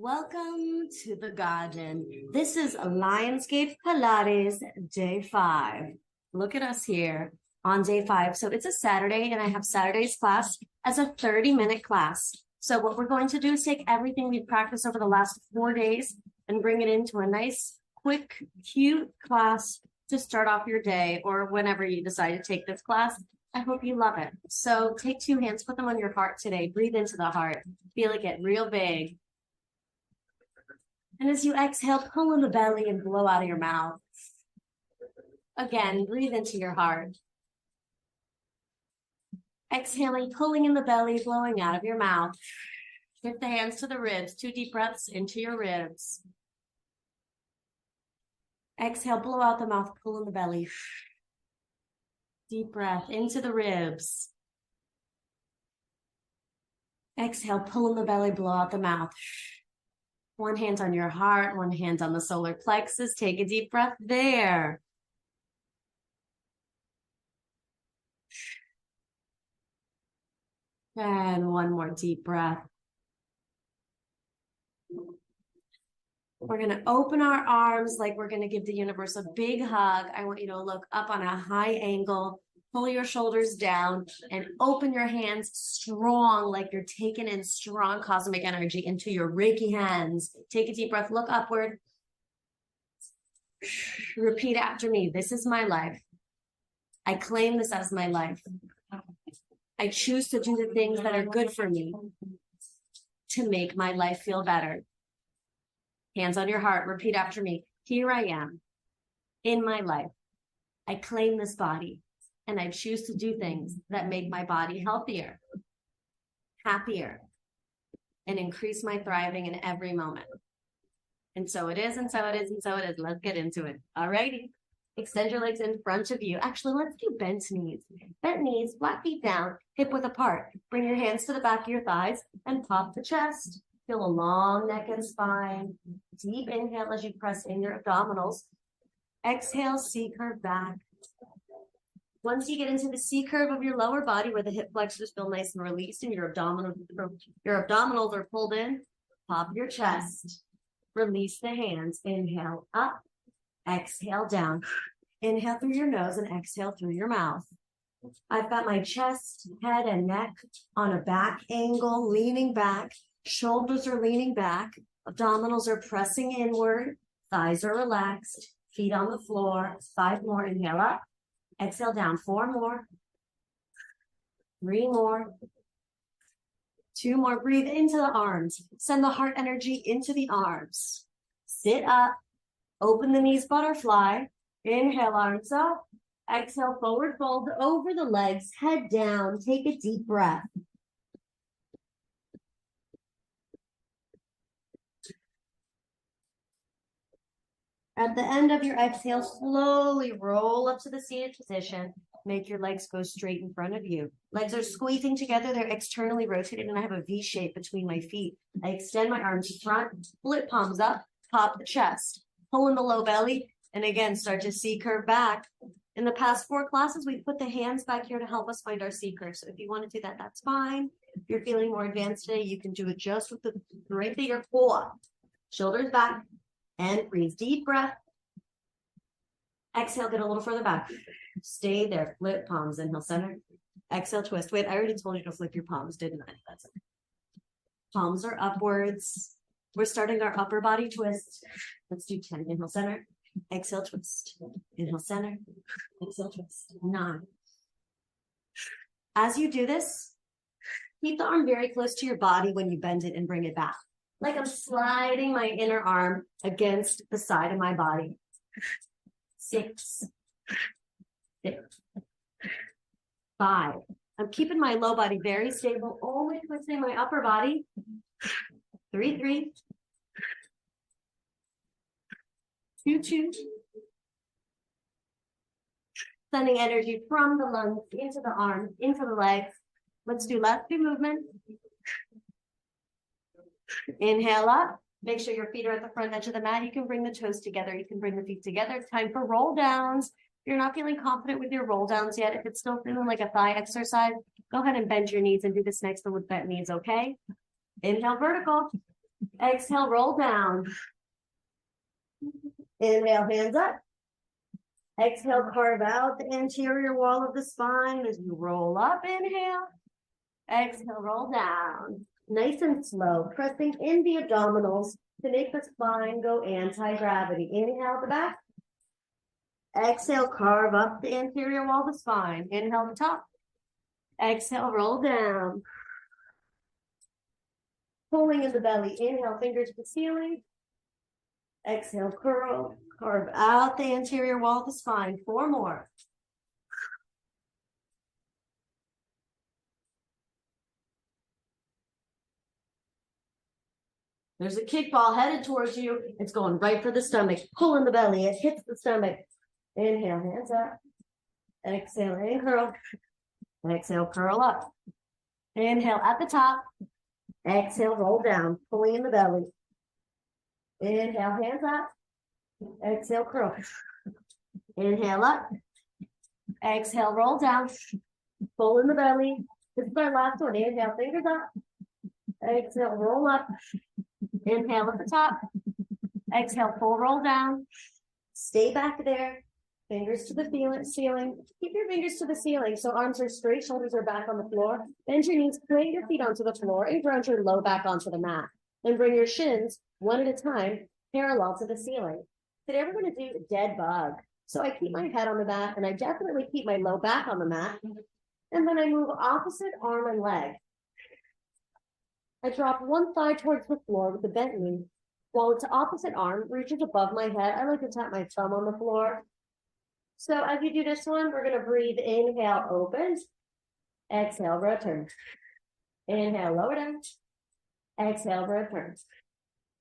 Welcome to the garden. This is Lionsgate Pilates day 5. Look at us here on day 5. So it's a Saturday and I have Saturday's class as a 30-minute class. So what we're going to do is take everything we've practiced over the last 4 days and bring it into a nice, quick, cute class to start off your day or whenever you decide to take this class. I hope you love it. So take 2 hands, put them on your heart today. Breathe into the heart. Feel it get real big. And as you exhale, pull in the belly and blow out of your mouth. Again, breathe into your heart. Exhaling, pulling in the belly, blowing out of your mouth. Shift the hands to the ribs. 2 deep breaths into your ribs. Exhale, blow out the mouth, pull in the belly. Deep breath into the ribs. Exhale, pull in the belly, blow out the mouth. 1 hand on your heart, 1 hand on the solar plexus. Take a deep breath there. And 1 more deep breath. We're going to open our arms like we're going to give the universe a big hug. I want you to look up on a high angle, pull your shoulders down, and open your hands strong, like you're taking in strong cosmic energy into your Reiki hands. Take a deep breath, look upward. Repeat after me. This is my life. I claim this as my life. I choose to do the things that are good for me to make my life feel better. Hands on your heart. Repeat after me. Here I am in my life. I claim this body and I choose to do things that make my body healthier, happier, and increase my thriving in every moment. And so it is, and so it is, and so it is. Let's get into it. All righty. Extend your legs in front of you. Actually, let's do bent knees. Bent knees, flat feet down, hip width apart. Bring your hands to the back of your thighs and pop the chest. Feel a long neck and spine. Deep inhale as you press in your abdominals. Exhale, C curve back. Once you get into the C curve of your lower body where the hip flexors feel nice and released and your abdominals are pulled in, pop your chest. Release the hands. Inhale up. Exhale down. Inhale through your nose and exhale through your mouth. I've got my chest, head, and neck on a back angle, leaning back. Shoulders are leaning back. Abdominals are pressing inward. Thighs are relaxed. Feet on the floor. 5 more. Inhale up. Exhale down. 4 more. 3 more. 2 more. Breathe into the arms. Send the heart energy into the arms. Sit up. Open the knees, butterfly. Inhale, arms up. Exhale, forward fold over the legs. Head down. Take a deep breath. At the end of your exhale, slowly roll up to the seated position. Make your legs go straight in front of you. Legs are squeezing together. They're externally rotated, and I have a V shape between my feet. I extend my arms to front, split palms up, pop the chest, pull in the low belly, and again, start to C curve back. In the past 4 classes, we put the hands back here to help us find our C curve. So if you want to do that, that's fine. If you're feeling more advanced today, you can do it just with the right of your core. Shoulders back. And breathe. Deep breath. Exhale, get a little further back. Stay there. Flip palms. Inhale, center. Exhale, twist. Wait, I already told you to flip your palms, didn't I? That's it. Palms are upwards. We're starting our upper body twist. Let's do 10. Inhale, center. Exhale, twist. Inhale, center. Exhale, twist. 9. As you do this, keep the arm very close to your body when you bend it and bring it back. Like I'm sliding my inner arm against the side of my body. 6, 6, 5. I'm keeping my low body very stable, only twisting my upper body. 3, 3, 2, 2. Sending energy from the lungs into the arms, into the legs. Let's do last 2 movements. Inhale up. Make sure your feet are at the front edge of the mat. You can bring the toes together. You can bring the feet together. It's time for roll downs. If you're not feeling confident with your roll downs yet, if it's still feeling like a thigh exercise, go ahead and bend your knees and do this next one with bent knees, okay? Inhale, vertical. Exhale, roll down. Inhale, hands up. Exhale, carve out the anterior wall of the spine as you roll up. Inhale. Exhale, roll down. Nice and slow, pressing in the abdominals to make the spine go anti-gravity. Inhale at the back. Exhale, carve up the anterior wall of the spine. Inhale at the top. Exhale, roll down. Pulling in the belly. Inhale, fingers to the ceiling. Exhale, curl. Carve out the anterior wall of the spine. 4 more. There's a kickball headed towards you. It's going right for the stomach. Pull in the belly. It hits the stomach. Inhale, hands up. Exhale, and curl. Exhale, curl up. Inhale at the top. Exhale, roll down. Pulling in the belly. Inhale, hands up. Exhale, curl. Inhale up. Exhale, roll down. Pull in the belly. This is our last one. Inhale, fingers up. Exhale, roll up. Inhale at the top. Exhale, full roll down. Stay back there. Fingers to the ceiling. Keep your fingers to the ceiling so arms are straight, shoulders are back on the floor. Bend your knees, plant your feet onto the floor, and ground your low back onto the mat. Then bring your shins, one at a time, parallel to the ceiling. Today we're going to do dead bug. So I keep my head on the mat, and I definitely keep my low back on the mat. And then I move opposite arm and leg. I drop one thigh towards the floor with the bent knee, while its opposite arm reaches above my head. I like to tap my thumb on the floor. So as you do this one, we're going to breathe. Inhale, open. Exhale, return. Inhale, lower down. Exhale, return.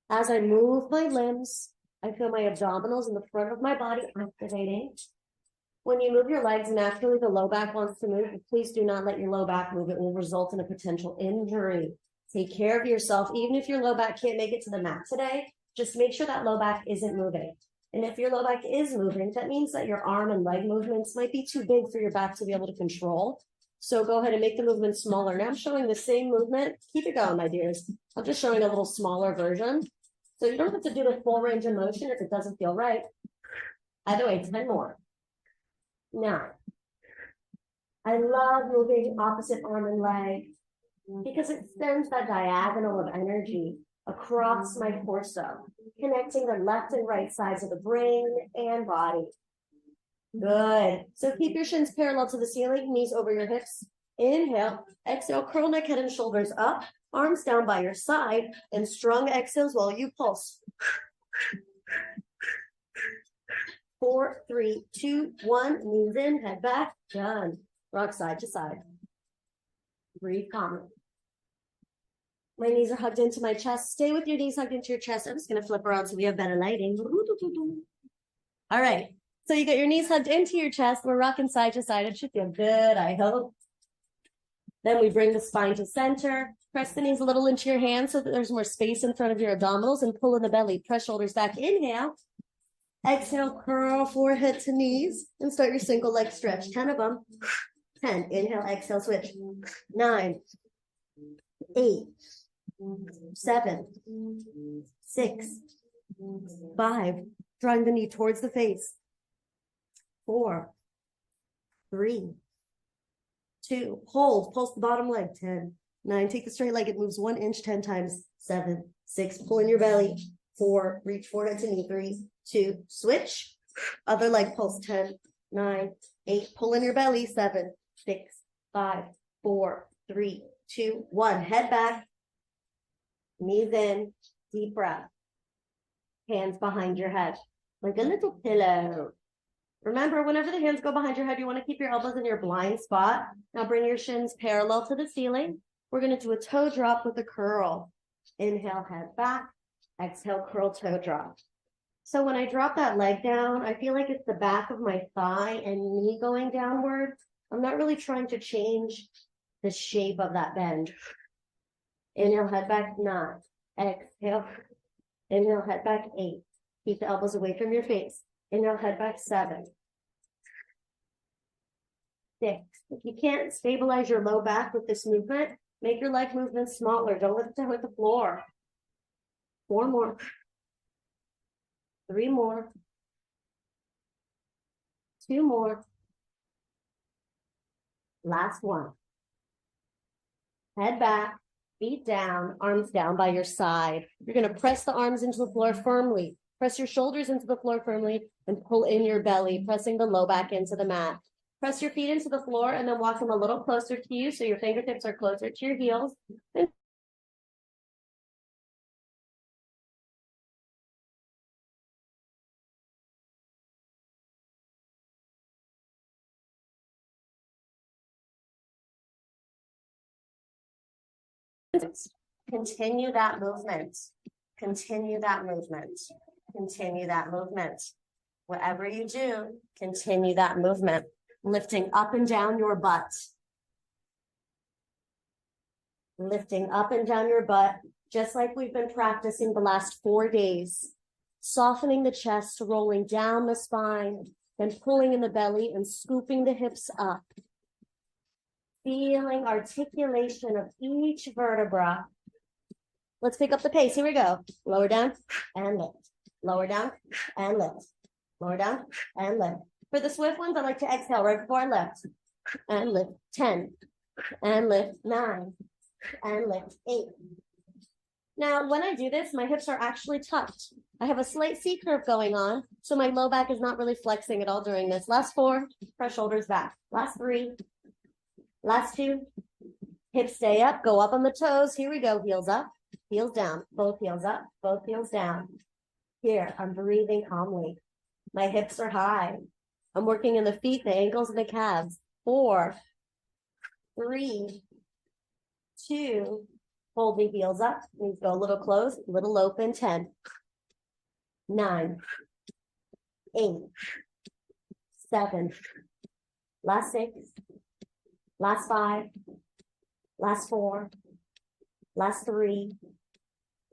As I move my limbs, I feel my abdominals in the front of my body activating. When you move your legs, naturally the low back wants to move, but please do not let your low back move. It will result in a potential injury. Take care of yourself. Even if your low back can't make it to the mat today, just make sure that low back isn't moving. And if your low back is moving, that means that your arm and leg movements might be too big for your back to be able to control. So go ahead and make the movement smaller. Now I'm showing the same movement. Keep it going, my dears. I'm just showing a little smaller version. So you don't have to do the full range of motion if it doesn't feel right. Either way, 10 more. Now, I love moving opposite arm and leg because it sends that diagonal of energy across my torso, connecting the left and right sides of the brain and body. Good. So keep your shins parallel to the ceiling, knees over your hips. Inhale, exhale, curl neck, head and shoulders up, arms down by your side, and strong exhales while you pulse. 4, 3, 2, 1, knees in, head back, done. Rock side to side. Breathe calmly. My knees are hugged into my chest. Stay with your knees hugged into your chest. I'm just going to flip around so we have better lighting. All right. So you got your knees hugged into your chest. We're rocking side to side. It should feel good, I hope. Then we bring the spine to center. Press the knees a little into your hands so that there's more space in front of your abdominals, and pull in the belly. Press shoulders back. Inhale. Exhale, curl forehead to knees and start your single leg stretch. 10 of them. 10. Inhale, exhale, switch. 9, 8, 7, 6, 5. Drawing the knee towards the face. 4, 3, 2. Hold. Pulse the bottom leg. 10, 9. Take the straight leg. It moves 1 inch 10 times. 7, 6. Pull in your belly. 4. Reach forehead to knee. 3, 2. Switch. Other leg pulse. 10, 9, 8. Pull in your belly. 7, 6, 5, 4, 3, 2, 1. Head back. Knees in. Deep breath. Hands behind your head. Like a little pillow. Remember, whenever the hands go behind your head, you want to keep your elbows in your blind spot. Now bring your shins parallel to the ceiling. We're going to do a toe drop with a curl. Inhale, head back. Exhale, curl, toe drop. So when I drop that leg down, I feel like it's the back of my thigh and knee going downward. I'm not really trying to change the shape of that bend. Inhale, head back, 9. Exhale. Inhale, head back, 8. Keep the elbows away from your face. Inhale, head back, 7. 6. If you can't stabilize your low back with this movement, make your leg movement smaller. Don't let it hit the floor. 4 more. 3 more. 2 more. Last one. Head back, feet down, arms down by your side. You're going to press the arms into the floor firmly. Press your shoulders into the floor firmly and pull in your belly, pressing the low back into the mat. Press your feet into the floor and then walk them a little closer to you so your fingertips are closer to your heels. And continue that movement. Continue that movement. Continue that movement. Whatever you do, continue that movement. Lifting up and down your butt. Lifting up and down your butt, just like we've been practicing the last 4 days. Softening the chest, rolling down the spine, then pulling in the belly and scooping the hips up. Feeling articulation of each vertebra. Let's pick up the pace. Here we go. Lower down and lift. Lower down and lift. Lower down and lift. For the swift ones, I like to exhale right before I lift. And lift 10. And lift 9. And lift 8. Now, when I do this, my hips are actually tucked. I have a slight C curve going on, so my low back is not really flexing at all during this. Last 4, press shoulders back. Last 3. Last 2. Hips stay up, go up on the toes. Here we go. Heels up, heels down. Both heels up, both heels down. Here, I'm breathing calmly. My hips are high. I'm working in the feet, the ankles, and the calves. 4, 3, 2. Hold the heels up. Knees go a little close, a little open. 10, 9, 8, 7. Last 6. Last 5. Last 4. Last 3.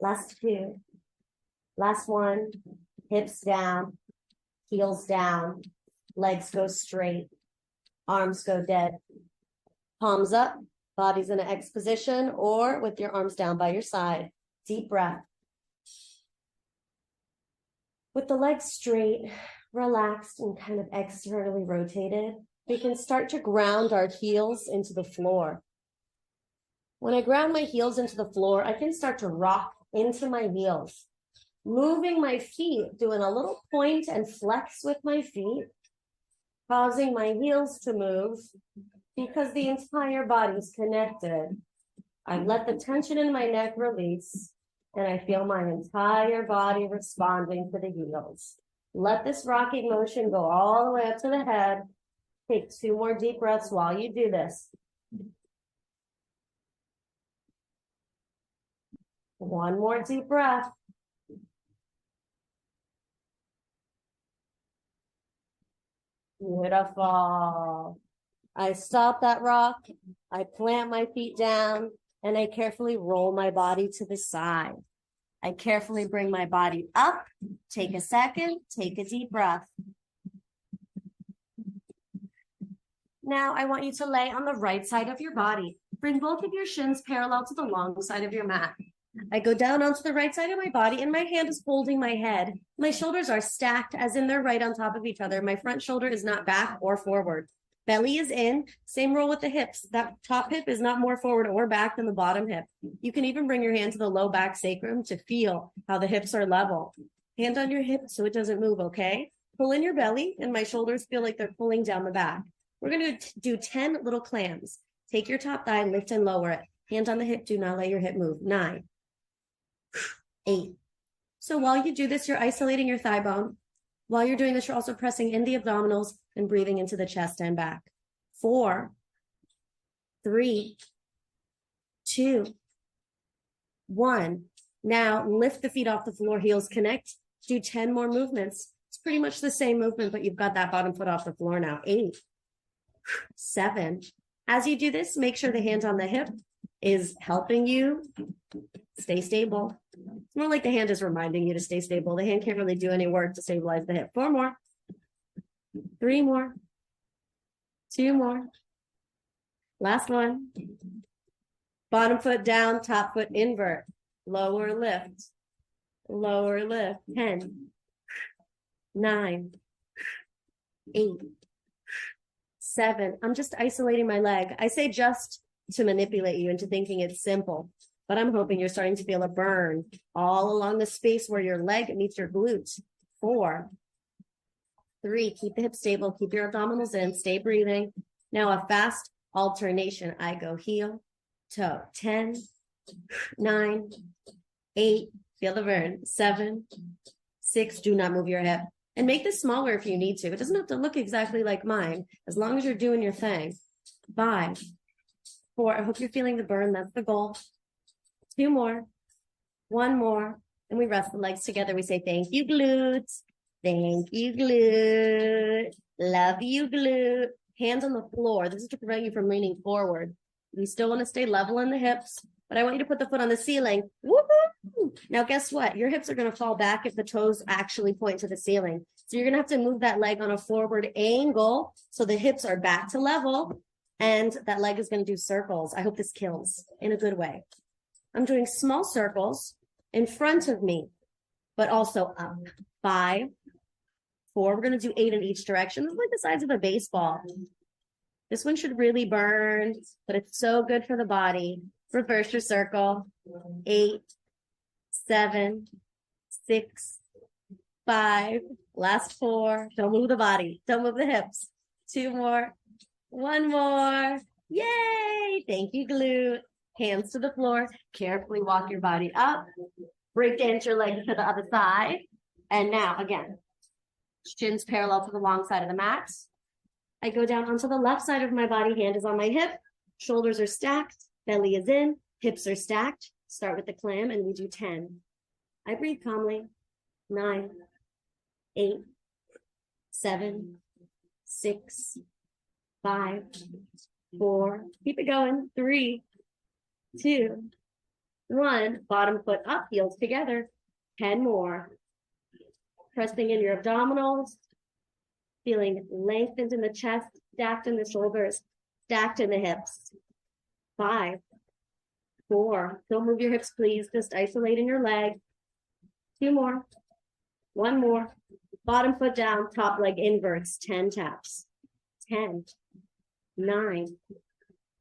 Last 2. Last 1. Hips down. Heels down. Legs go straight. Arms go dead. Palms up. Body's in an X position or with your arms down by your side. Deep breath. With the legs straight, relaxed, and kind of externally rotated, we can start to ground our heels into the floor. When I ground my heels into the floor, I can start to rock into my heels, moving my feet, doing a little point and flex with my feet, causing my heels to move because the entire body is connected. I let the tension in my neck release, and I feel my entire body responding to the heels. Let this rocking motion go all the way up to the head. Take 2 more deep breaths while you do this. 1 more deep breath. Beautiful. I stop that rock. I plant my feet down and I carefully roll my body to the side. I carefully bring my body up. Take a second. Take a deep breath. Now I want you to lay on the right side of your body. Bring both of your shins parallel to the long side of your mat. I go down onto the right side of my body and my hand is holding my head. My shoulders are stacked as in they're right on top of each other. My front shoulder is not back or forward. Belly is in, same roll with the hips. That top hip is not more forward or back than the bottom hip. You can even bring your hand to the low back sacrum to feel how the hips are level. Hand on your hip so it doesn't move, okay? Pull in your belly and my shoulders feel like they're pulling down the back. We're going to do 10 little clams. Take your top thigh, lift and lower it. Hand on the hip, do not let your hip move. 9, 8. So while you do this, you're isolating your thigh bone. While you're doing this, you're also pressing in the abdominals and breathing into the chest and back. 4, 3, 2, 1. Now lift the feet off the floor, heels connect. Do 10 more movements. It's pretty much the same movement, but you've got that bottom foot off the floor now. 8, 7. As you do this, make sure the hand on the hip is helping you stay stable. It's more like the hand is reminding you to stay stable. The hand can't really do any work to stabilize the hip. 4 more. 3 more. 2 more. Last one. Bottom foot down, top foot invert. Lower lift. lower lift. 10, 9, 8, 7. I'm just isolating my leg. I say just to manipulate you into thinking it's simple, but I'm hoping you're starting to feel a burn all along the space where your leg meets your glute. 4, 3, keep the hips stable, keep your abdominals in, stay breathing. Now a fast alternation. I go heel, toe. 10, 9, 8, feel the burn. 7, 6, do not move your hip. And make this smaller if you need to. It doesn't have to look exactly like mine, as long as you're doing your thing. 5, 4, I hope you're feeling the burn. That's the goal. 2 more, 1 more, and we rest the legs together. We say, thank you, glutes. Thank you, glute. Love you, glute. Hands on the floor. This is to prevent you from leaning forward. We still want to stay level in the hips, but I want you to put the foot on the ceiling. Woo-hoo! Now, guess what? Your hips are going to fall back if the toes actually point to the ceiling. So you're going to have to move that leg on a forward angle so the hips are back to level, and that leg is going to do circles. I hope this kills in a good way. I'm doing small circles in front of me, but also up. 5, 4. We're going to do 8 in each direction. This is like the size of a baseball. This one should really burn, but it's so good for the body. Reverse your circle. 8, 7, 6, 5. Last 4. Don't move the body. Don't move the hips. 2 more. 1 more. Yay! Thank you, glute. Hands to the floor. Carefully walk your body up. Break dance your legs to the other side. And now, again, shins parallel to the long side of the mat. I go down onto the left side of my body. Hand is on my hip. Shoulders are stacked. Belly is in. Hips are stacked. Start with the clam, and we do 10. I breathe calmly. 9, 8, 7, 6, 5, 4. Keep it going. 3, 2, 1. Bottom foot up, heels together. 10 more. Pressing in your abdominals. Feeling lengthened in the chest, stacked in the shoulders, stacked in the hips. 5, 4. Don't move your hips, please. Just isolating your leg. 2 more. 1 more. Bottom foot down, top leg inverts. 10 taps. 10, 9,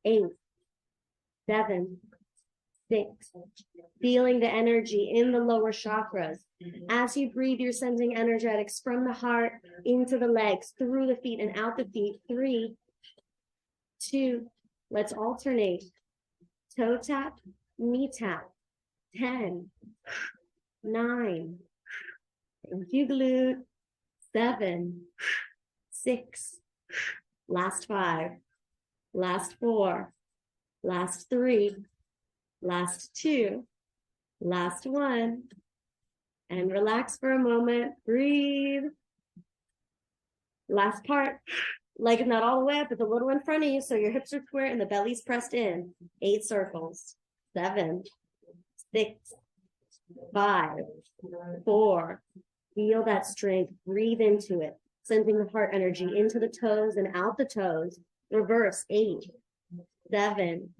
8, 7, 6. Feeling the energy in the lower chakras. As you breathe, you're sending energetics from the heart into the legs, through the feet and out the feet. 3, 2. Let's alternate. Toe tap, knee tap. 10, 9. Thank you, glute. 7, 6. Last 5. Last 4. Last 3. Last 2. Last 1. And relax for a moment. Breathe. Last part. Leg is not all the way up, it's a little in front of you, so your hips are square and the belly's pressed in. 8 circles. 7, 6, 5, 4. Feel that strength. Breathe into it. Sending the heart energy into the toes and out the toes. Reverse. 8, 7,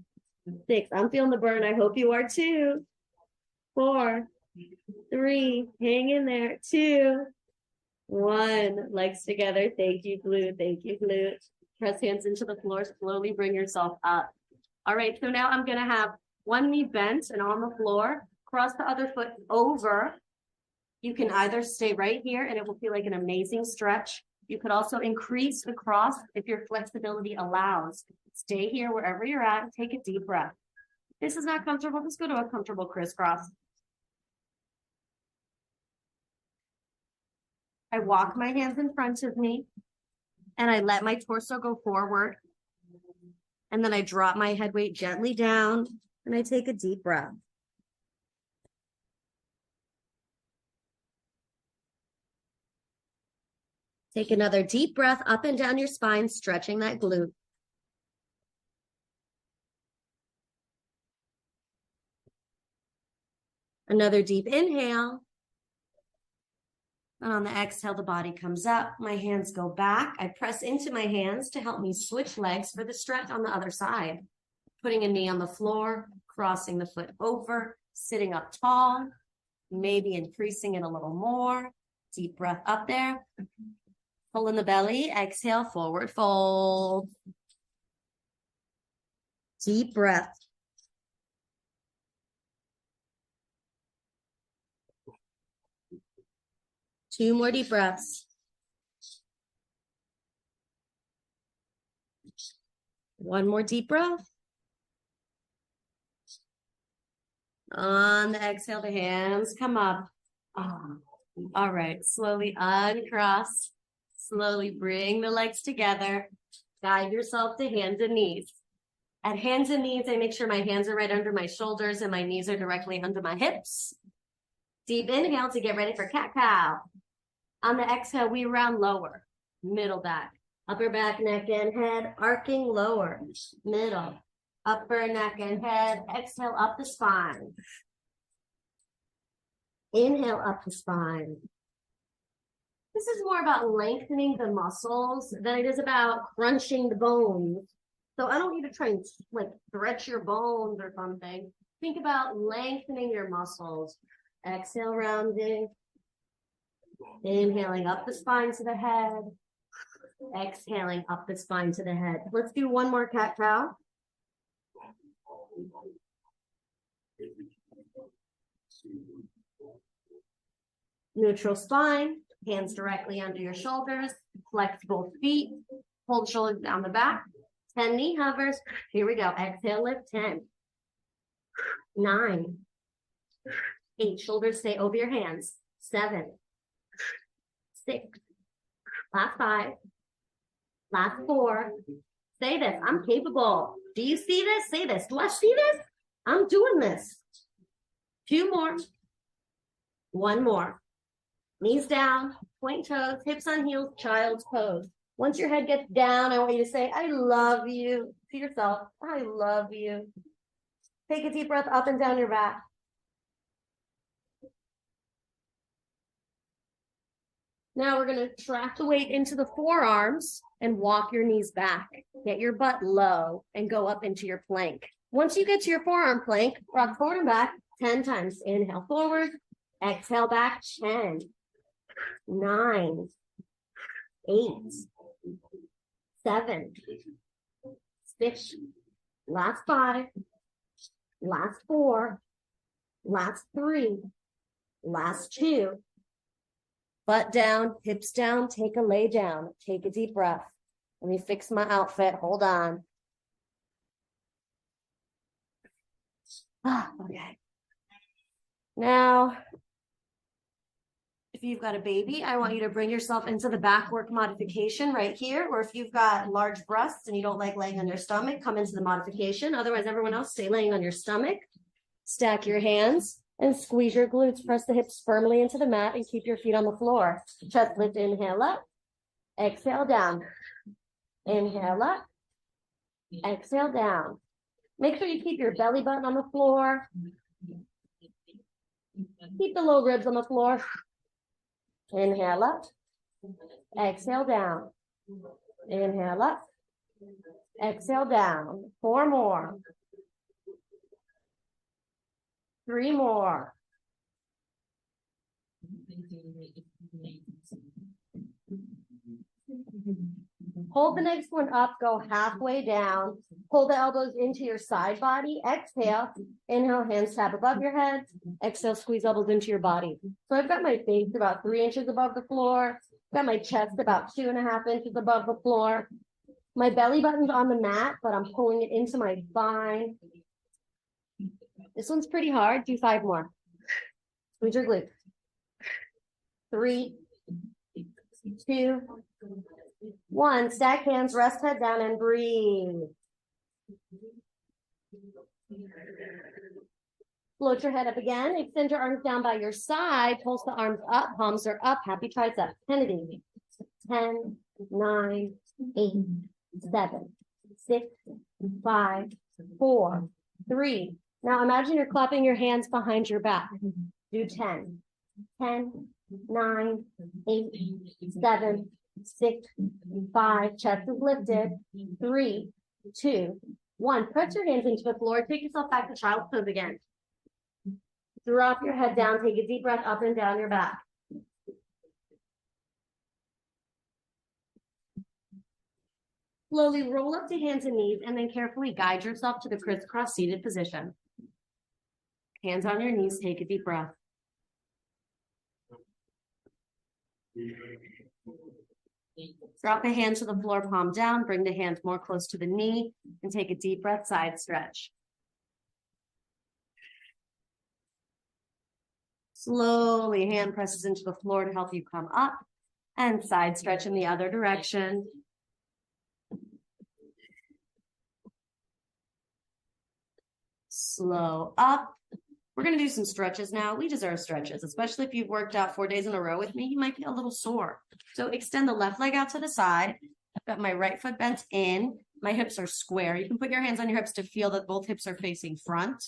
6. I'm feeling the burn. I hope you are too. 4, 3. Hang in there. 2, 1. Legs together. Thank you, glute. Thank you, glute. Press hands into the floor. Slowly bring yourself up. All right. So now I'm going to have one knee bent and on the floor. Cross the other foot over. You can either stay right here and it will feel like an amazing stretch. You could also increase the cross if your flexibility allows. Stay here wherever you're at. Take a deep breath. If this is not comfortable, just go to a comfortable crisscross. I walk my hands in front of me and I let my torso go forward. And then I drop my head weight gently down and I take a deep breath. Take another deep breath up and down your spine, stretching that glute. Another deep inhale. And on the exhale, the body comes up. My hands go back. I press into my hands to help me switch legs for the stretch on the other side. Putting a knee on the floor, crossing the foot over, sitting up tall. maybe increasing it a little more. Deep breath up there. Pull in the belly. Exhale, forward fold. Deep breath. Two more deep breaths. One more deep breath. On the exhale, the hands come up. Oh, all right, slowly uncross. Slowly bring the legs together. Guide yourself to hands and knees. At hands and knees, I make sure my hands are right under my shoulders and my knees are directly under my hips. Deep inhale to get ready for cat-cow. On the exhale, we round lower, middle back, upper back, neck, and head, arcing lower, middle, upper neck and head. Exhale up the spine. Inhale up the spine. This is more about lengthening the muscles than it is about crunching the bones. So I don't need to try and like stretch your bones or something. Think about lengthening your muscles. Exhale, rounding. Inhaling up the spine to the head. Exhaling up the spine to the head. Let's do one more cat-cow. Neutral spine. Hands directly under your shoulders. Flex both feet. Hold shoulders down the back. 10 knee hovers. Here we go. Exhale, lift 10. 9. 8. Shoulders stay over your hands. 7. 6. Last 5. Last 4. Say this. I'm capable. Do you see this? Say this. Do I see this? I'm doing this. 2 more. 1 more. Knees down, point toes, hips on heels, child's pose. Once your head gets down, I want you to say, I love you to yourself. I love you. Take a deep breath up and down your back. Now we're going to track the weight into the forearms and walk your knees back. Get your butt low and go up into your plank. Once you get to your forearm plank, rock forward and back 10 times. Inhale forward, exhale back 10. 9, 8, 7, 6, last 5, last 4, last 3, last 2. Butt down, hips down, take a lay down, take a deep breath. Let me fix my outfit. Hold on. Okay. Now, if you've got a baby, I want you to bring yourself into the back work modification right here. Or if you've got large breasts and you don't like laying on your stomach, come into the modification. Otherwise, everyone else, stay laying on your stomach. Stack your hands and squeeze your glutes. Press the hips firmly into the mat and keep your feet on the floor. Chest lift, inhale up. Exhale down. Inhale up. Exhale down. Make sure you keep your belly button on the floor. Keep the low ribs on the floor. Inhale up, exhale down, inhale up, exhale down. 4 more, 3 more. Hold the next one up, go halfway down. Pull the elbows into your side body. Exhale. Inhale, hands tap above your head. Exhale, squeeze elbows into your body. So I've got my face about 3 inches above the floor. Got my chest about 2.5 inches above the floor. My belly button's on the mat, but I'm pulling it into my spine. This one's pretty hard. Do 5 more. Squeeze your glutes. 3, 2, 1. Stack hands, rest head down and breathe. Float your head up again. Extend your arms down by your side. Pulse the arms up. Palms are up. Happy triceps. Kennedy. 10, 9, 8, 7, 6, 5, 4, 3. Now imagine you're clapping your hands behind your back. Do 10. 10, 9, 8, 7, 6, 5. Chest is lifted. 3, 2, 1. Press your hands into the floor. Take yourself back to child's pose again. Drop your head down, take a deep breath up and down your back. Slowly roll up to hands and knees and then carefully guide yourself to the crisscross seated position. Hands on your knees, take a deep breath. Drop the hand to the floor, palm down, bring the hand more close to the knee, and take a deep breath, side stretch. Slowly, hand presses into the floor to help you come up, and side stretch in the other direction. Slow up. We're going to do some stretches now. We deserve stretches, especially if you've worked out 4 days in a row with me. You might be a little sore. So extend the left leg out to the side. I've got my right foot bent in. My hips are square. You can put your hands on your hips to feel that both hips are facing front.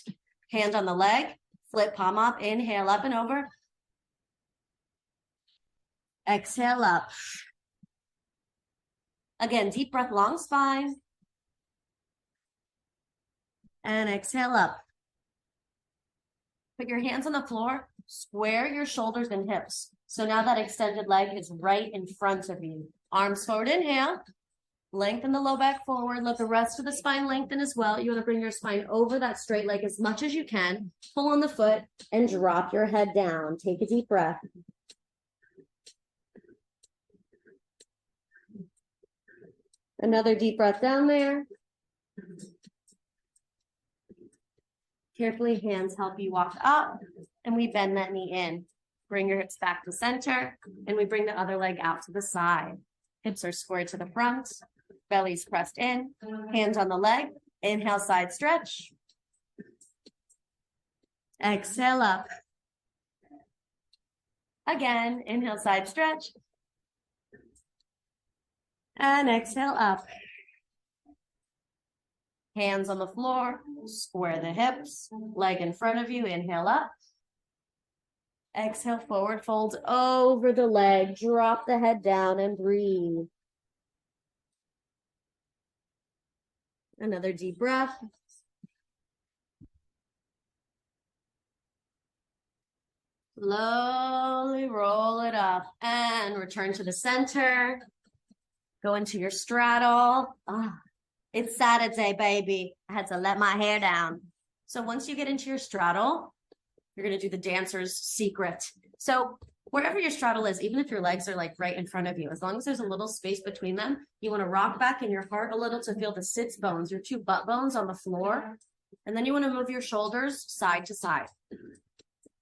Hand on the leg. Flip palm up. Inhale up and over. Exhale up. Again, deep breath, long spine. And exhale up. Put your hands on the floor, square your shoulders and hips. So now that extended leg is right in front of you. Arms forward, inhale. Lengthen the low back forward. Let the rest of the spine lengthen as well. You want to bring your spine over that straight leg as much as you can. Pull on the foot and drop your head down. Take a deep breath. Another deep breath down there. Carefully, hands help you walk up, and we bend that knee in. Bring your hips back to center, and we bring the other leg out to the side. Hips are squared to the front, belly's pressed in, hands on the leg. Inhale, side stretch. Exhale up. Again, inhale, side stretch. And exhale up. Hands on the floor, square the hips, leg in front of you, inhale up. Exhale, forward fold over the leg, drop the head down and breathe. Another deep breath. Slowly roll it up and return to the center. Go into your straddle. It's Saturday, baby. I had to let my hair down. So once you get into your straddle, you're going to do the dancer's secret. So wherever your straddle is, even if your legs are like right in front of you, as long as there's a little space between them, you want to rock back in your heart a little to feel the sits bones, your two butt bones on the floor. And then you want to move your shoulders side to side.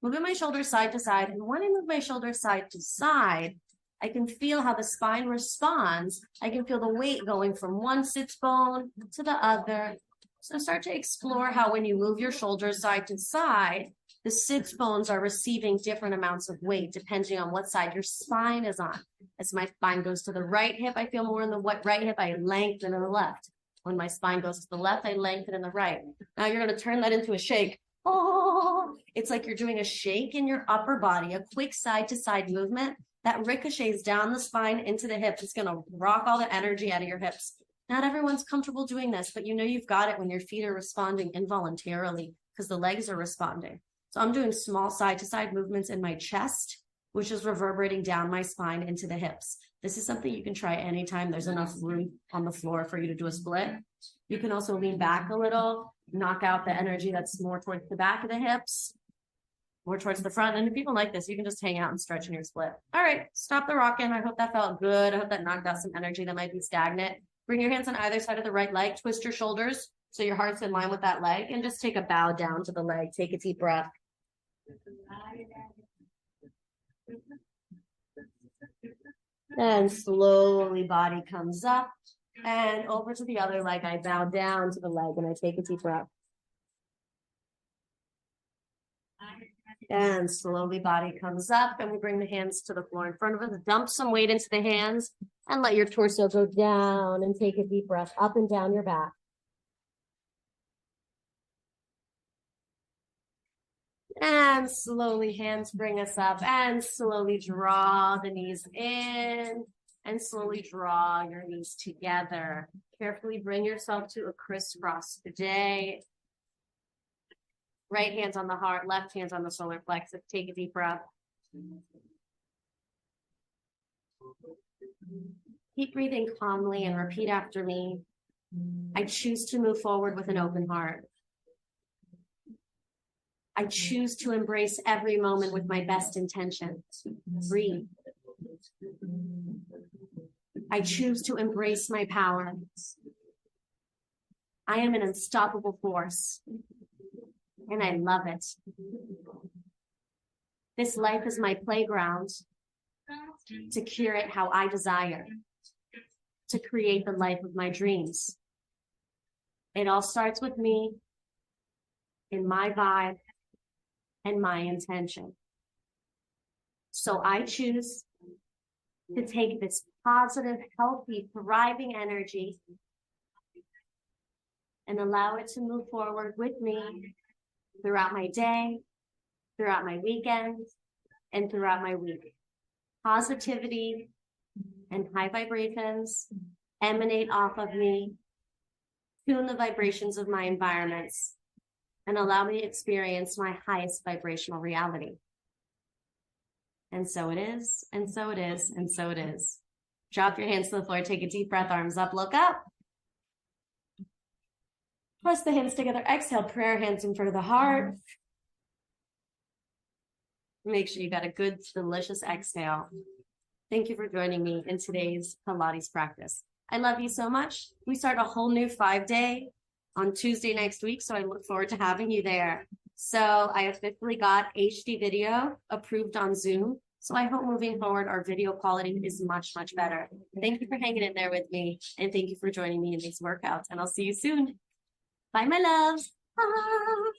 Moving my shoulders side to side. And when I move my shoulders side to side, I can feel how the spine responds. I can feel the weight going from one sits bone to the other. So start to explore how when you move your shoulders side to side, the sits bones are receiving different amounts of weight depending on what side your spine is on. As my spine goes to the right hip, I feel more in the right hip, I lengthen in the left. When my spine goes to the left, I lengthen in the right. Now you're going to turn that into a shake. Oh, it's like you're doing a shake in your upper body, a quick side to side movement that ricochets down the spine into the hips. It's going to rock all the energy out of your hips. Not everyone's comfortable doing this, but you know you've got it when your feet are responding involuntarily because the legs are responding. So I'm doing small side to side movements in my chest, which is reverberating down my spine into the hips. This is something you can try anytime there's enough room on the floor for you to do a split. You can also lean back a little, knock out the energy that's more towards the back of the hips, more towards the front. And if you don't like this, you can just hang out and stretch in your split. All right, stop the rocking. I hope that felt good. I hope that knocked out some energy that might be stagnant. Bring your hands on either side of the right leg. Twist your shoulders so your heart's in line with that leg. And just take a bow down to the leg. Take a deep breath. And slowly body comes up. And over to the other leg. I bow down to the leg and I take a deep breath. And slowly body comes up and we bring the hands to the floor in front of us. Dump some weight into the hands and let your torso go down and take a deep breath up and down your back. And slowly hands bring us up and slowly draw the knees in and slowly draw your knees together. Carefully bring yourself to a crisscross today. Right hand's on the heart, left hand's on the solar plexus. Take a deep breath. Keep breathing calmly and repeat after me. I choose to move forward with an open heart. I choose to embrace every moment with my best intention. Breathe. I choose to embrace my power. I am an unstoppable force, and I love it. This life is my playground to curate how I desire, to create the life of my dreams. It all starts with me, in my vibe, and my intention. So I choose to take this positive, healthy, thriving energy and allow it to move forward with me throughout my day, throughout my weekend, and throughout my week. Positivity and high vibrations emanate off of me, tune the vibrations of my environments, and allow me to experience my highest vibrational reality. And so it is, and so it is, and so it is. Drop your hands to the floor, take a deep breath, arms up, look up. Press the hands together, exhale, prayer hands in front of the heart. Make sure you got a good, delicious exhale. Thank you for joining me in today's Pilates practice. I love you so much. We start a whole new 5-day on Tuesday next week, so I look forward to having you there. So I officially got HD video approved on Zoom. So I hope moving forward, our video quality is much, much better. Thank you for hanging in there with me. And thank you for joining me in these workouts. And I'll see you soon. Bye, my loves. Bye.